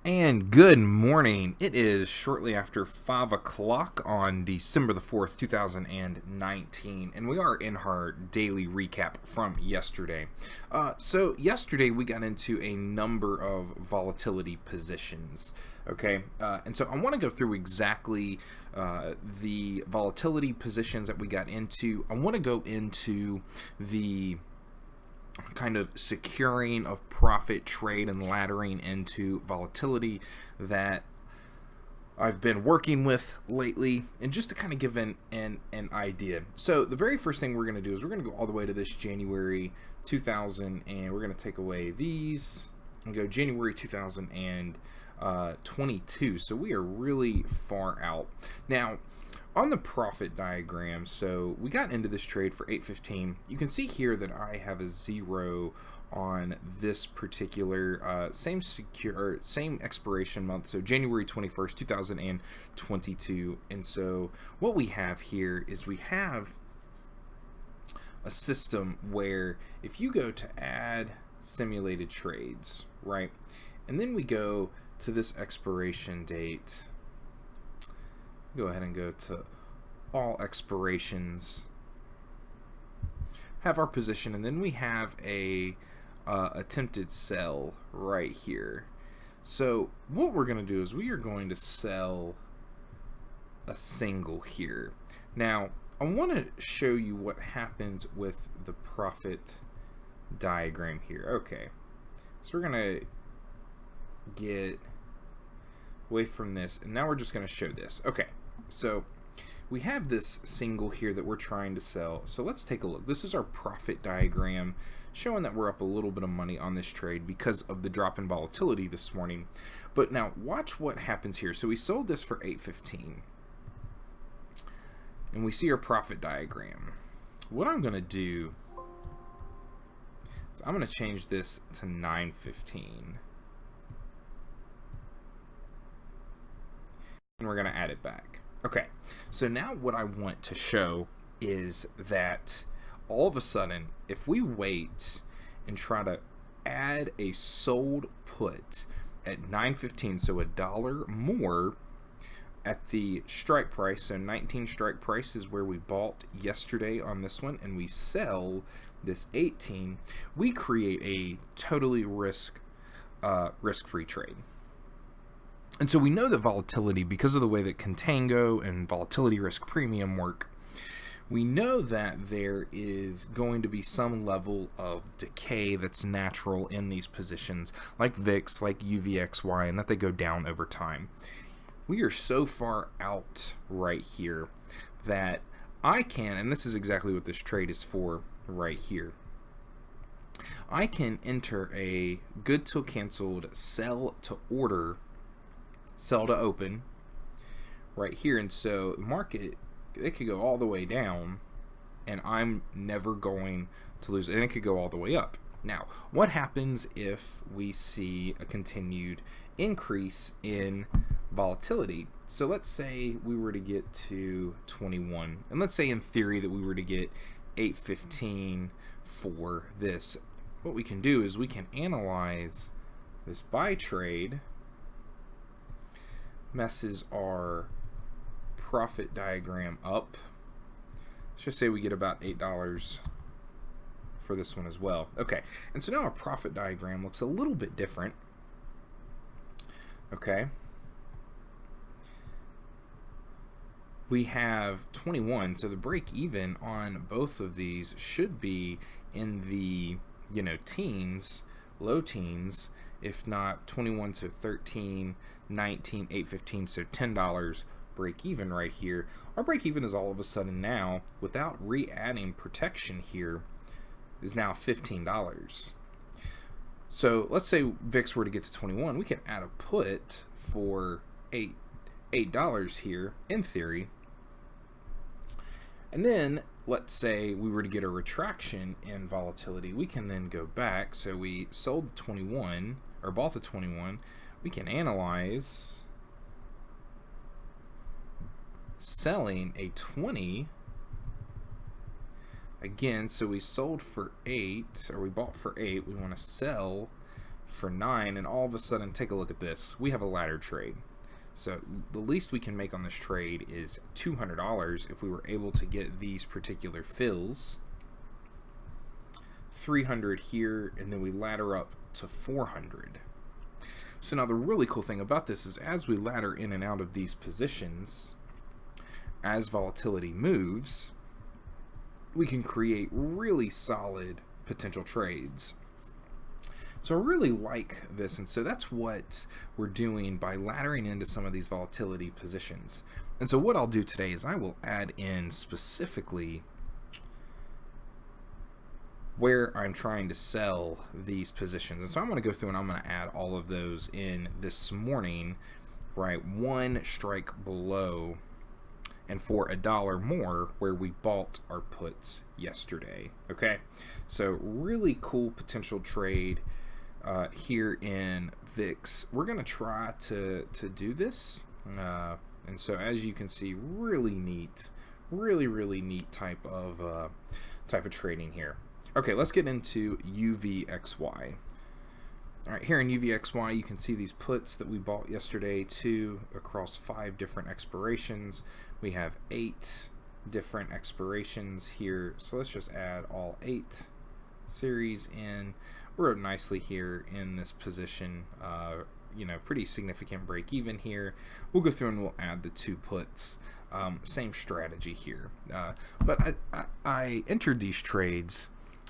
And good morning. It is shortly after 5 o'clock on December the 4th, 2019, and we are in our daily recap from yesterday. So yesterday we got into a number of volatility positions, okay? And so I want to go through exactly the volatility positions that we got into. I want to go into the kind of securing of profit trade and laddering into volatility that I've been working with lately, and just to kind of give an idea. So the very first thing we're going to do is we're going to go all the way to this January 2000, and we're going to take away these and go January 2022. So we are really far out now. On the profit diagram, so we got into this trade for 8.15. You can see here that I have a 0 on this particular same expiration month, so January 21st, 2022. And so what we have here is we have a system where if you go to add simulated trades, right, and then we go to this expiration date, go ahead and go to all expirations, have our position, and then we have a attempted sell right here. So what we're going to do is we are going to sell a single here. Now I want to show you what happens with the profit diagram here. Okay, so we're going to get away from this, and now we're just going to show this. Okay, so we have this single here that we're trying to sell. So let's take a look. This is our profit diagram showing that we're up a little bit of money on this trade because of the drop in volatility this morning. But now watch what happens here. So we sold this for 8.15, and we see our profit diagram. What I'm going to do is I'm going to change this to 9.15. And we're going to add it back. Okay, so now what I want to show is that all of a sudden, if we wait and try to add a sold put at 9.15, so $1 more at the strike price, so 19 strike price is where we bought yesterday on this one, and we sell this 18, we create a totally risk-free trade. And so we know that volatility, because of the way that contango and volatility risk premium work, we know that there is going to be some level of decay that's natural in these positions, like VIX, like UVXY, and that they go down over time. We are so far out right here that I can, and this is exactly what this trade is for right here, I can enter a good till canceled, sell to order, sell to open right here, and so the market, it could go all the way down and I'm never going to lose, and it could go all the way up. Now what happens if we see a continued increase in volatility? So let's say we were to get to 21, and let's say in theory that we were to get 8.15 for this. What we can do is we can analyze this buy trade, messes our profit diagram up. Let's just say we get about $8 for this one as well. Okay, and so now our profit diagram looks a little bit different. Okay, we have 21, so the break even on both of these should be in the, you know, teens, low teens, if not 21 to 13, 19, 8.15, so $10 break even right here. Our break even is all of a sudden now, without re-adding protection here, is now $15. So let's say VIX were to get to 21, we can add a put for $8 here in theory, and then let's say we were to get a retraction in volatility, we can then go back. So we sold the 21 or bought the 21, we can analyze selling a 20 again. So we sold for 8, or we bought for 8, we want to sell for 9, and all of a sudden, take a look at this. We have a ladder trade. So the least we can make on this trade is $200 if we were able to get these particular fills. 300 here, and then we ladder up to 400. So now the really cool thing about this is as we ladder in and out of these positions, as volatility moves, we can create really solid potential trades. So I really like this, and so that's what we're doing by laddering into some of these volatility positions. And so what I'll do today is I will add in specifically where I'm trying to sell these positions. And so I'm going to go through and I'm going to add all of those in this morning, right? One strike below and for $1 more where we bought our puts yesterday. Okay, so really cool potential trade here in VIX. We're going to try to do this. And so as you can see, really neat, really neat type of trading here. Okay, let's get into UVXY. All right, here in UVXY, you can see these puts that we bought yesterday, 2 across 5 different expirations. We have 8 different expirations here. So let's just add all 8 series in. We're up nicely here in this position. You know, pretty significant break even here. We'll go through and we'll add the 2 puts. Same strategy here. But I entered these trades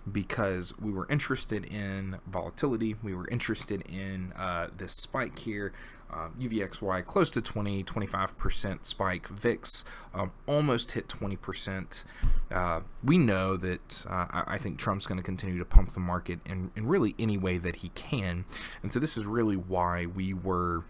because we were interested in volatility. We were interested in this spike here. UVXY close to 25% spike. VIX almost hit 20%. We know that I think Trump's going to continue to pump the market in really any way that he can. And so this is really why we were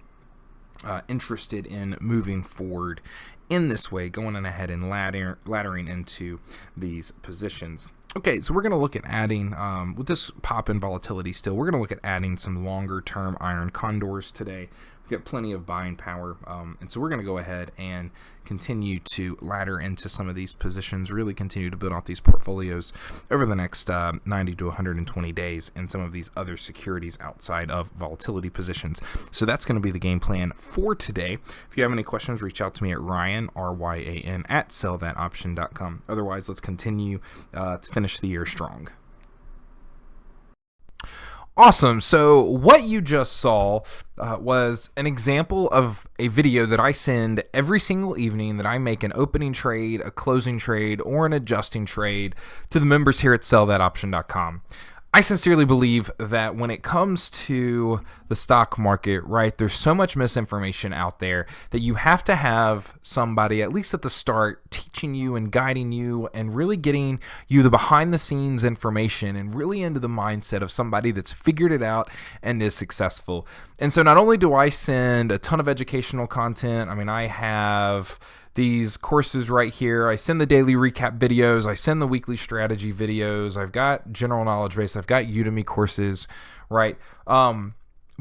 interested in moving forward in this way, going on ahead and laddering into these positions. Okay, so we're going to look at adding, with this pop in volatility still, we're going to look at adding some longer term iron condors today. We've got plenty of buying power, and so we're going to go ahead and continue to ladder into some of these positions, really continue to build out these portfolios over the next 90 to 120 days in some of these other securities outside of volatility positions. So that's going to be the game plan for today. If you have any questions, reach out to me at Ryan, R-Y-A-N, at sellthatoption.com. Otherwise, let's continue to finish the year strong. Awesome. So what you just saw was an example of a video that I send every single evening that I make an opening trade, a closing trade, or an adjusting trade to the members here at sellthatoption.com. I sincerely believe that when it comes to the stock market, right, there's so much misinformation out there that you have to have somebody, at least at the start, teaching you and guiding you and really getting you the behind the scenes information and really into the mindset of somebody that's figured it out and is successful. And so not only do I send a ton of educational content, I mean, I have these courses right here. I send the daily recap videos. I send the weekly strategy videos. I've got general knowledge base. I've got Udemy courses, right?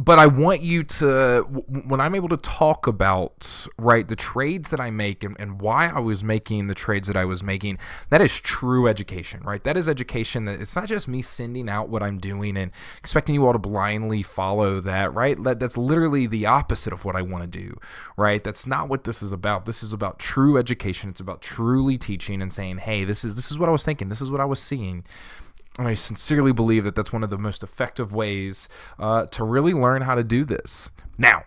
But I want you to, when I'm able to talk about, right, the trades that I make and why I was making the trades that I was making, that is true education, right? That is education that it's not just me sending out what I'm doing and expecting you all to blindly follow that, right? That's literally the opposite of what I want to do, right? That's not what this is about. This is about true education. It's about truly teaching and saying, hey, this is what I was thinking. This is what I was seeing. And I sincerely believe that that's one of the most effective ways to really learn how to do this. Now,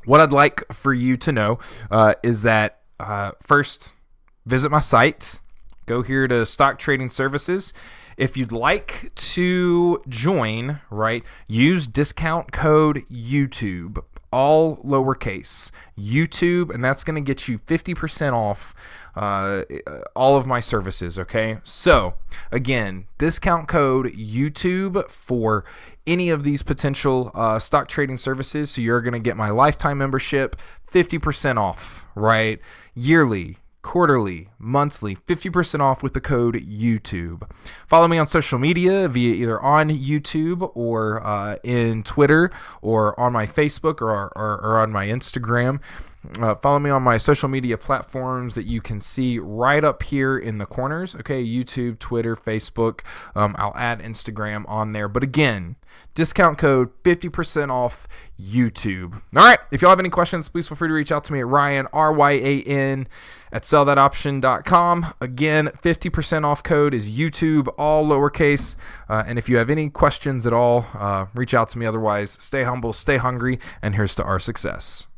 what I'd like for you to know is that first, visit my site. Go here to Stock Trading Services. If you'd like to join, right, use discount code YouTube, all lowercase, YouTube, and that's going to get you 50% off all of my services, okay? So, again, discount code YouTube for any of these potential stock trading services. So you're going to get my lifetime membership, 50% off, right? Yearly, quarterly, monthly, 50% off with the code YouTube. Follow me on social media via either on YouTube or in Twitter or on my Facebook or on my Instagram. Follow me on my social media platforms that you can see right up here in the corners. Okay, YouTube, Twitter, Facebook. I'll add Instagram on there. But again, discount code 50% off YouTube. All right, if y'all have any questions, please feel free to reach out to me at Ryan, RYAN, at sellthatoption.com. Again, 50% off code is YouTube, all lowercase. And if you have any questions at all, reach out to me. Otherwise, stay humble, stay hungry, and here's to our success.